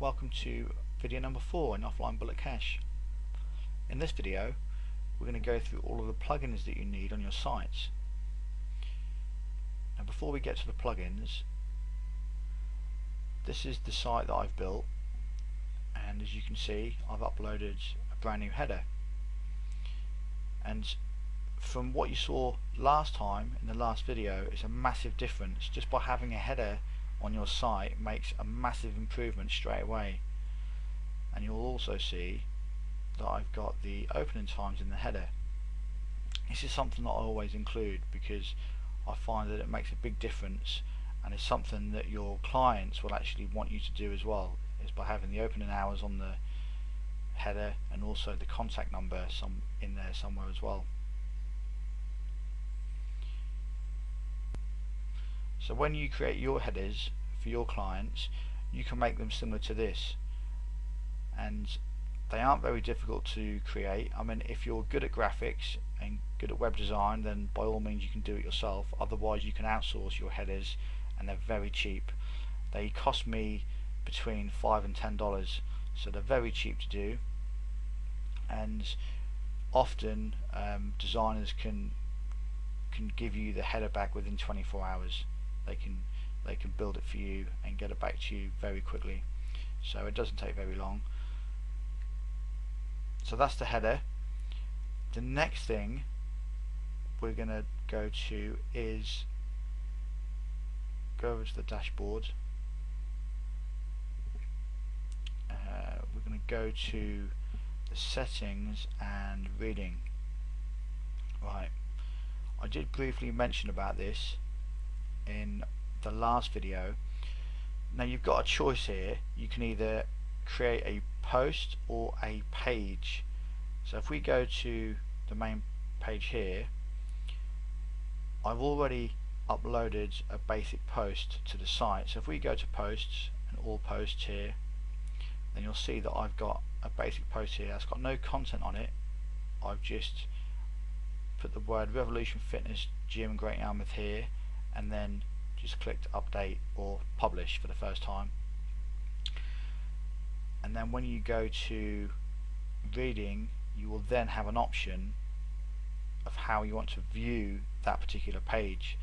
welcome to video number 4 in Offline Bullet Cache. In this video we're going to go through all of the plugins that you need on your sites. Now before we get to the plugins, this is the site that I've built, and as you can see I've uploaded a brand new header, and from what you saw last time in the last video, it's a massive difference. Just by having a header on your site makes a massive improvement straight away. And you'll also see that I've got the opening times in the header. This is something that I always include because I find that it makes a big difference, and it's something that your clients will actually want you to do as well, is by having the opening hours on the header and also the contact number in there somewhere as well. So when you create your headers for your clients, you can make them similar to this, and they aren't very difficult to create. I mean, if you're good at graphics and good at web design, then by all means you can do it yourself. Otherwise you can outsource your headers, and they're very cheap. They cost me between $5 and $10, so they're very cheap to do, and often designers can give you the header back within 24 hours. They can build it for you and get it back to you very quickly, so it doesn't take very long. So that's the header. The next thing we're going to go to is go over to the dashboard. We're going to go to the settings and reading. Right, I did briefly mention about this in the last video. Now you've got a choice here. You can either create a post or a page. So if we go to the main page here, I've already uploaded a basic post to the site. So if we go to posts and all posts here, then you'll see that I've got a basic post here that's got no content on it. I've just put the word Revolution Fitness Gym in Great Yarmouth here, and then just clicked update or publish for the first time. And then when you go to reading, you will then have an option of how you want to view that particular page.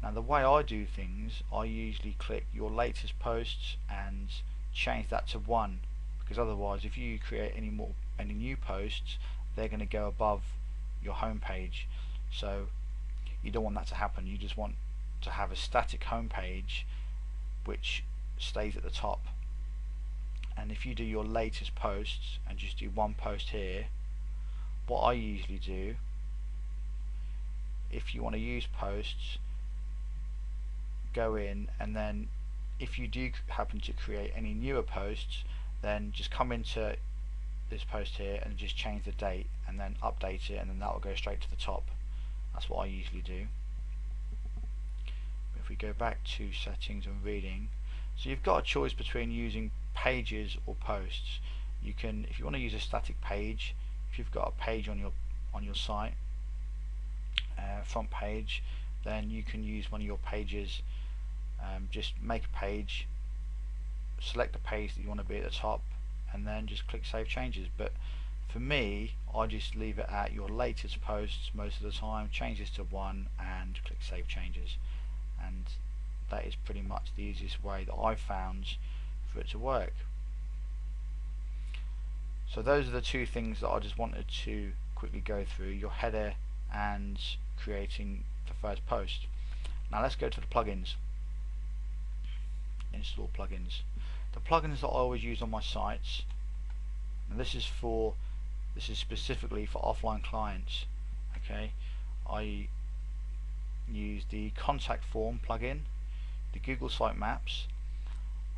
Now the way I do things, I usually click your latest posts and change that to 1, because otherwise if you create any new posts, they're going to go above your home page. So you don't want that to happen. You just want to have a static home page which stays at the top. And if you do your latest posts and just do 1 post here, what I usually do, if you want to use posts, go in, and then if you do happen to create any newer posts, then just come into this post here and just change the date and then update it, and then that will go straight to the top. That's what I usually do. If we go back to settings and reading, so you've got a choice between using pages or posts. You can, if you want to use a static page, if you've got a page on your site, front page, then you can use one of your pages. Just make a page, select the page that you want to be at the top, and then just click save changes. But for me, I just leave it at your latest posts most of the time, change this to 1 and click save changes, and that is pretty much the easiest way that I've found for it to work. So those are the 2 things that I just wanted to quickly go through: your header and creating the first post. Now let's go to the plugins. Install plugins. The plugins that I always use on my sites, and this is specifically for offline clients. Okay, I use the contact form plugin, the Google Site Maps.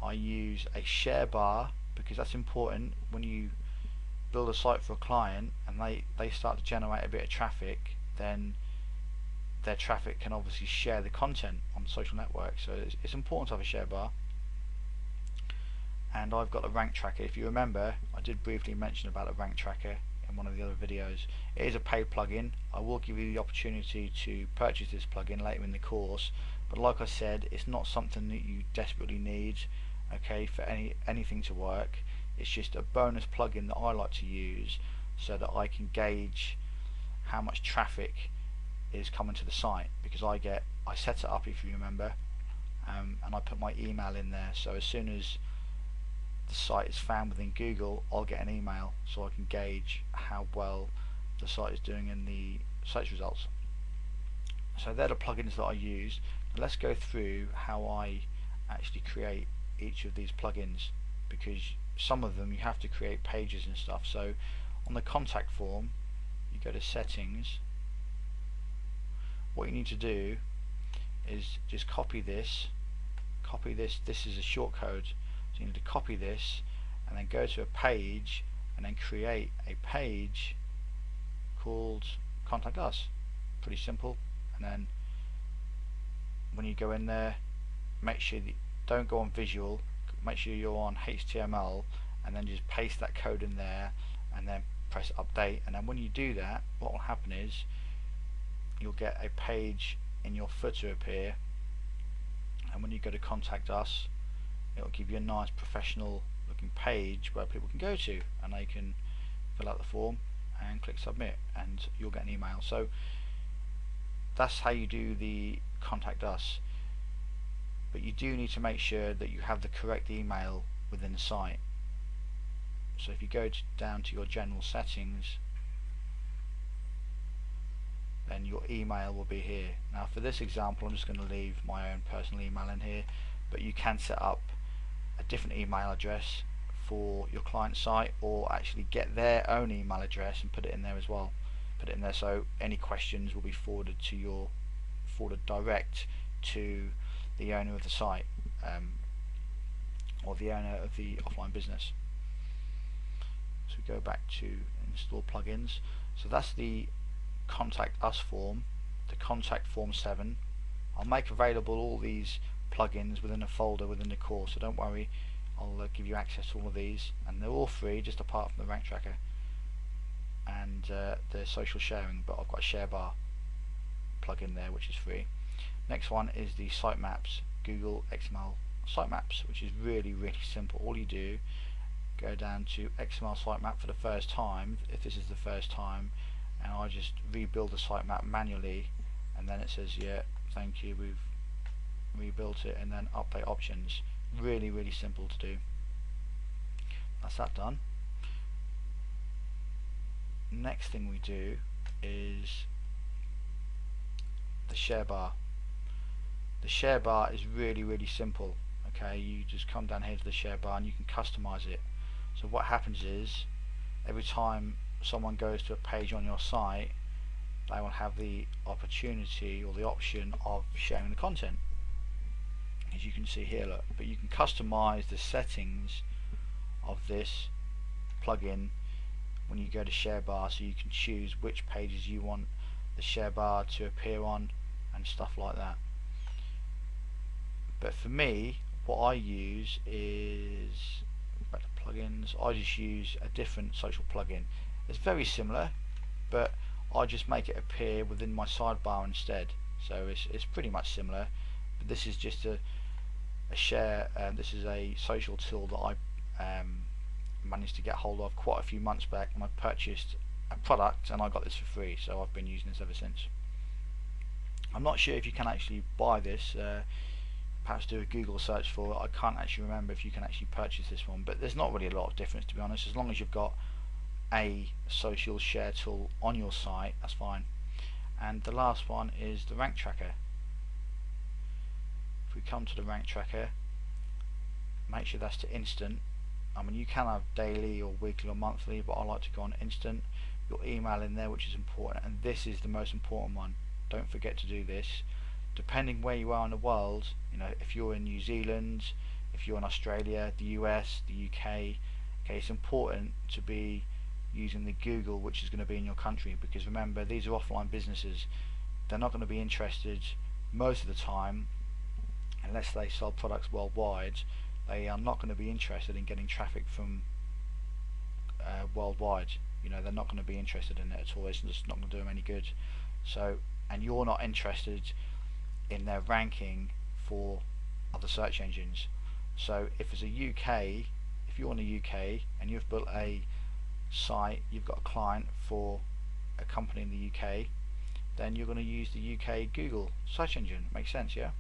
I use a share bar because that's important when you build a site for a client and they start to generate a bit of traffic, then their traffic can obviously share the content on social networks, so it's important to have a share bar. And I've got a rank tracker. If you remember, I did briefly mention about a rank tracker in one of the other videos. It is a paid plugin. I will give you the opportunity to purchase this plugin later in the course, but like I said, it's not something that you desperately need. okay, for anything to work. It's just a bonus plugin that I like to use so that I can gauge how much traffic is coming to the site, because I set it up, if you remember, and I put my email in there, so as soon as the site is found within Google, I'll get an email so I can gauge how well the site is doing in the search results. So they're the plugins that I use. Now let's go through how I actually create each of these plugins, because some of them you have to create pages and stuff. So on the contact form, you go to settings. What you need to do is just copy this. This is a shortcode, so you need to copy this and then go to a page and then create a page called Contact Us. Pretty simple. And then when you go in there, make sure that don't go on visual, make sure you're on HTML, and then just paste that code in there and then press update. And then when you do that, what will happen is you'll get a page in your footer appear, and when you go to Contact Us, it will give you a nice professional looking page where people can go to and they can fill out the form and click submit, and you'll get an email. So that's how you do the Contact Us, but you do need to make sure that you have the correct email within the site. So if you go down to your general settings, then your email will be here. Now for this example, I'm just going to leave my own personal email in here, but you can set up a different email address for your client site, or actually get their own email address and put it in there as well. Put it in there so any questions will be forwarded direct to the owner of the site, or the owner of the offline business. So we go back to install plugins. So that's the Contact Us form, the contact form 7. I'll make available all these plugins within a folder within the course, so don't worry, I'll give you access to all of these, and they're all free just apart from the rank tracker and the social sharing, but I've got a share bar plugin there which is free. Next one is the sitemaps, Google XML sitemaps, which is really simple. All you do, go down to XML sitemap for the first time, if this is the first time, and I just rebuild the sitemap manually, and then it says yeah, thank you, we've rebuilt it, and then update options. Really simple to do. That's that done. Next thing we do is the share bar. The share bar is really simple. Okay, you just come down here to the share bar and you can customize it. So what happens is, every time someone goes to a page on your site, they will have the opportunity or the option of sharing the content, as you can see here. Look, but you can customize the settings of this plugin when you go to share bar, so you can choose which pages you want the share bar to appear on and stuff like that. But for me, what I use is, back to plugins, I just use a different social plugin. It's very similar, but I just make it appear within my sidebar instead. So it's pretty much similar, but this is just a share. This is a social tool that I managed to get hold of quite a few months back, and I purchased a product and I got this for free, so I've been using this ever since. I'm not sure if you can actually buy this, perhaps do a Google search for it. I can't actually remember if you can actually purchase this one, but there's not really a lot of difference, to be honest. As long as you've got a social share tool on your site, that's fine. And the last one is the rank tracker. If we come to the rank tracker, make sure that's to instant. I mean, you can have daily or weekly or monthly, but I like to go on instant. Your email in there, which is important, and this is the most important one. Don't forget to do this. Depending where you are in the world, you know, if you're in New Zealand, if you're in Australia, the US, the UK, okay, it's important to be using the Google, which is going to be in your country, because remember, these are offline businesses. They're not going to be interested most of the time, unless they sell products worldwide. They are not going to be interested in getting traffic from worldwide. You know, they're not going to be interested in it at all. It's just not going to do them any good. So, and you're not interested in their ranking for other search engines. So if it's a UK, if you're in the UK and you've built a site, you've got a client for a company in the UK, then you're going to use the UK Google search engine. Makes sense, yeah?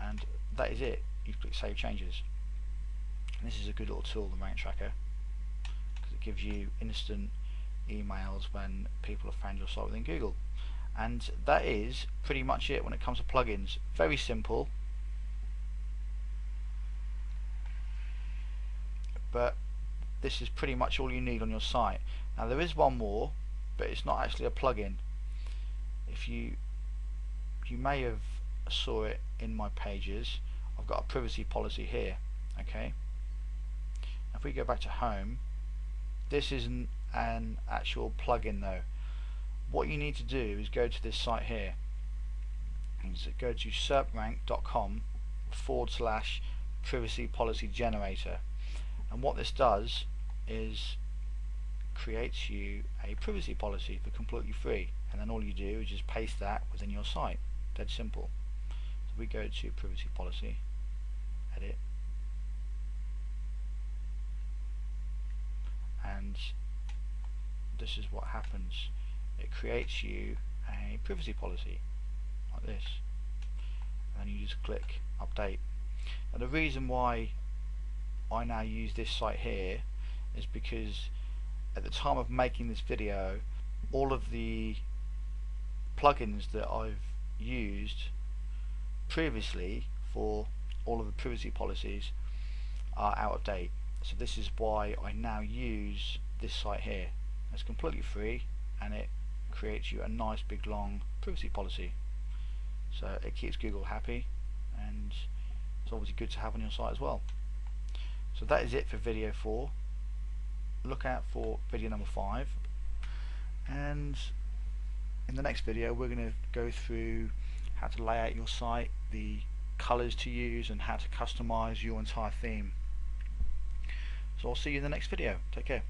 And that is it. You click Save Changes. And this is a good little tool, the Rank Tracker, because it gives you instant emails when people have found your site within Google. And that is pretty much it when it comes to plugins. Very simple, but this is pretty much all you need on your site. Now there is one more, but it's not actually a plugin. If you may have saw it in my pages, I've got a privacy policy here. Okay, if we go back to home, this isn't an actual plugin though. What you need to do is go to this site here and go to serprank.com/privacy policy generator, and what this does is creates you a privacy policy for completely free, and then all you do is just paste that within your site. Dead simple. So we go to privacy policy, edit, and this is what happens. It creates you a privacy policy like this, and then you just click update. Now the reason why I now use this site here is because at the time of making this video, all of the plugins that I've used previously for all of the privacy policies are out of date. So this is why I now use this site here. It's completely free and it creates you a nice big long privacy policy. So it keeps Google happy, and it's obviously good to have on your site as well. So that is it for video 4. Look out for video number 5, and in the next video we're going to go through how to lay out your site, the colors to use, and how to customize your entire theme. So I'll see you in the next video. Take care.